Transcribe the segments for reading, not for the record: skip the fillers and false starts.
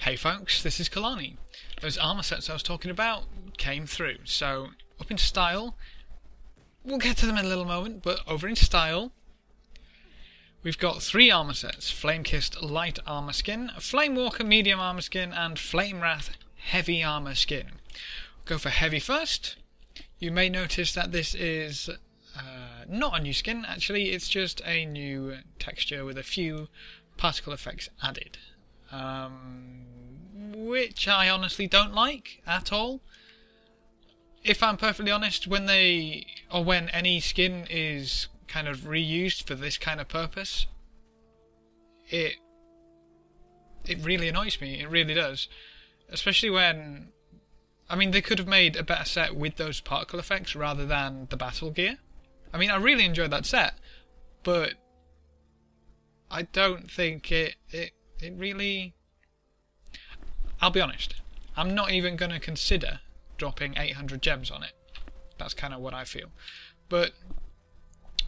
Hey folks, this is Kalani. Those armour sets I was talking about came through, so up in style, we'll get to them in a little moment, but over in style, we've got 3 armour sets: Flame-Kissed Light Armour Skin, Flamewalker Medium Armour Skin, and Flame Wrath Heavy Armour Skin. We'll go for Heavy first. You may notice that this is not a new skin, actually, it's just a new texture with a few particle effects added. Which I honestly don't like at all. If I'm perfectly honest, when any skin is kind of reused for this kind of purpose, it really annoys me. It really does. Especially when, I mean, they could have made a better set with those particle effects rather than the battle gear. I mean, I really enjoyed that set, but I don't think it really... I'll be honest, I'm not even going to consider dropping 800 gems on it. That's kind of what I feel. But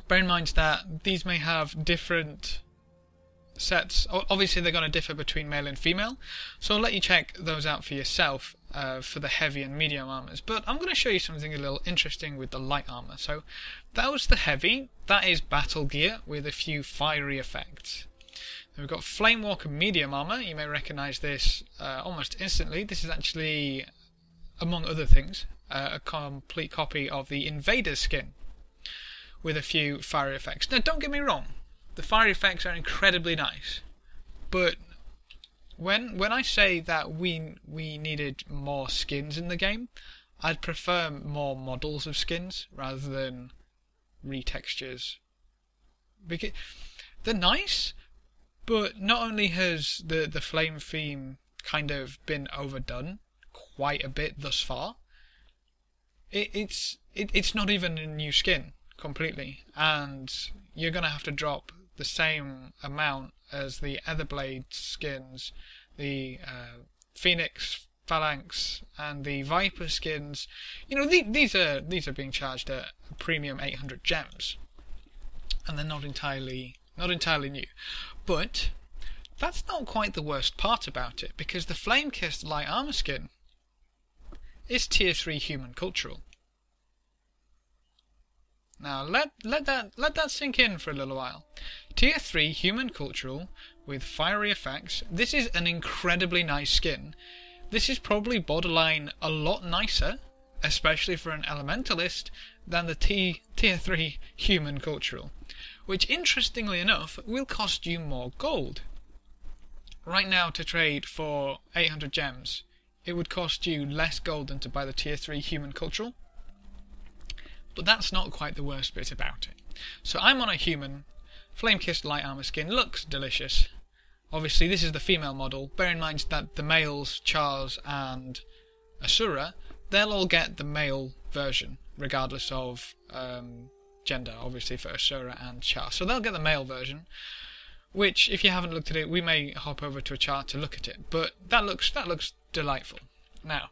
bear in mind that these may have different sets. Obviously they're going to differ between male and female, so I'll let you check those out for yourself for the heavy and medium armors. But I'm going to show you something a little interesting with the light armor. So that was the heavy. That is battle gear with a few fiery effects. Then we've got Flamewalker medium armor. You may recognise this almost instantly. This is actually, among other things, a complete copy of the Invader's skin with a few fiery effects. Now don't get me wrong, the fiery effects are incredibly nice, but when I say that we needed more skins in the game, I'd prefer more models of skins rather than retextures. Because they're nice, but not only has the flame theme kind of been overdone quite a bit thus far, it's not even a new skin completely, and you're gonna have to drop the same amount as the Etherblade skins, the Phoenix, Phalanx, and the Viper skins. You know, these are being charged at a premium 800 gems, and they're not entirely new. But that's not quite the worst part about it, because the Flame-Kissed Light Armor skin is Tier 3 human cultural. Now let that sink in for a little while. Tier 3 human cultural with fiery effects. This is an incredibly nice skin. This is probably borderline a lot nicer, especially for an elementalist, than the Tier 3 human cultural, which interestingly enough will cost you more gold. Right now, to trade for 800 gems, it would cost you less gold than to buy the Tier 3 human cultural. But that's not quite the worst bit about it. So I'm on a human. Flame-Kissed Light Armor skin looks delicious. Obviously this is the female model. Bear in mind that the males, Charles and Asura, they'll all get the male version, regardless of gender, obviously, for Asura and Charles. So they'll get the male version, which, if you haven't looked at it, we may hop over to a chart to look at it. But that looks delightful. Now,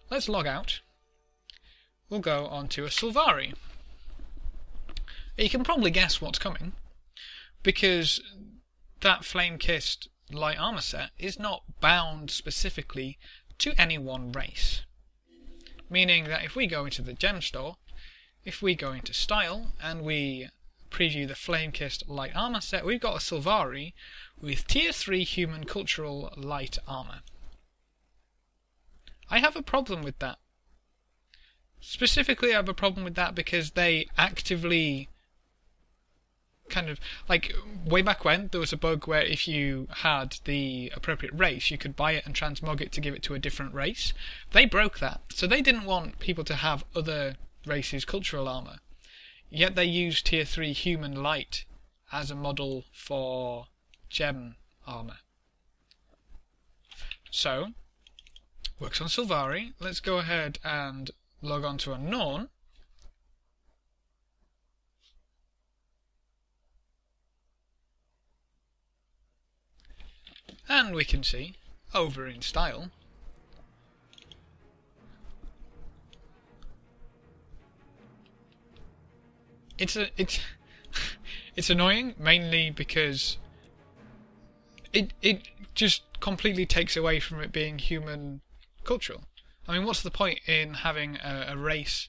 let's log out. We'll go on to a Sylvari. You can probably guess what's coming, because that Flame-Kissed Light Armor set is not bound specifically to any one race. Meaning that if we go into the gem store, if we go into style, and we preview the Flame-Kissed Light Armor set, we've got a Sylvari with Tier 3 human cultural light armor. I have a problem with that. Specifically, I have a problem with that because they actively kind of, like, way back when, there was a bug where if you had the appropriate race, you could buy it and transmog it to give it to a different race. They broke that, so they didn't want people to have other races' cultural armor. Yet they used Tier 3 human light as a model for gem armor. So, works on Sylvari. Let's go ahead and log on to a Norn. And we can see, over in style, it's annoying, mainly because it just completely takes away from it being human cultural. I mean, what's the point in having a race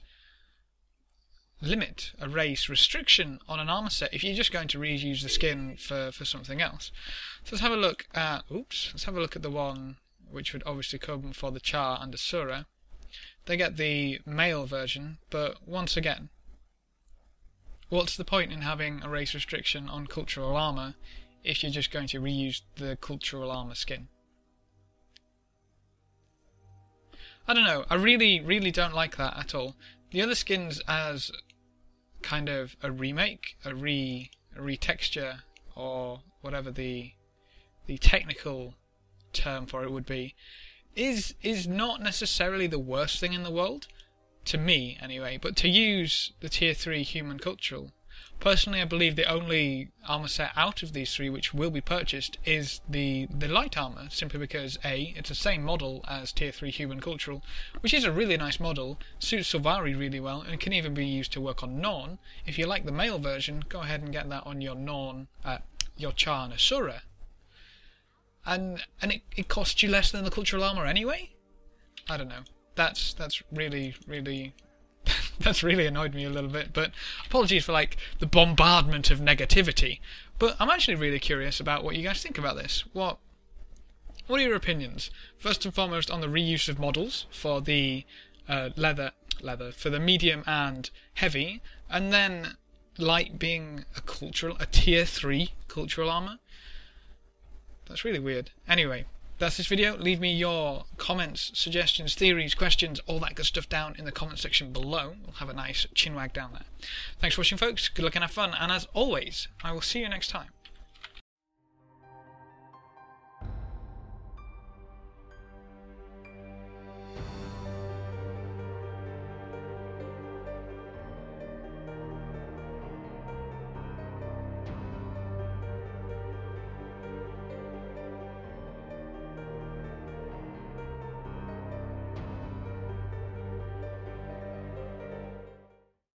limit, a race restriction on an armor set if you're just going to reuse the skin for something else? So let's have a look at, let's have a look at the one which would obviously come for the Char and Asura. They get the male version, but once again, what's the point in having a race restriction on cultural armor if you're just going to reuse the cultural armor skin? I don't know, I really don't like that at all. The other skins as kind of a remake, a retexture, or whatever the technical term for it would be, is not necessarily the worst thing in the world, to me anyway, but to use the tier 3 human cultural, personally I believe the only armor set out of these three which will be purchased is the light armor, simply because A, it's the same model as tier 3 human cultural, which is a really nice model, suits Sylvari really well, and can even be used to work on Norn. If you like the male version, go ahead and get that on your Norn, your Char and Asura. And it costs you less than the cultural armor anyway? I don't know. That's really that's really annoyed me a little bit, but apologies for like the bombardment of negativity. But I'm actually really curious about what you guys think about this. What are your opinions? First and foremost on the reuse of models for the leather for the medium and heavy, and then light being a tier 3 cultural armor. That's really weird. Anyway, that's this video. Leave me your comments, suggestions, theories, questions, all that good stuff down in the comment section below. We'll have a nice chinwag down there. Thanks for watching, folks. Good luck and have fun. And as always, I will see you next time.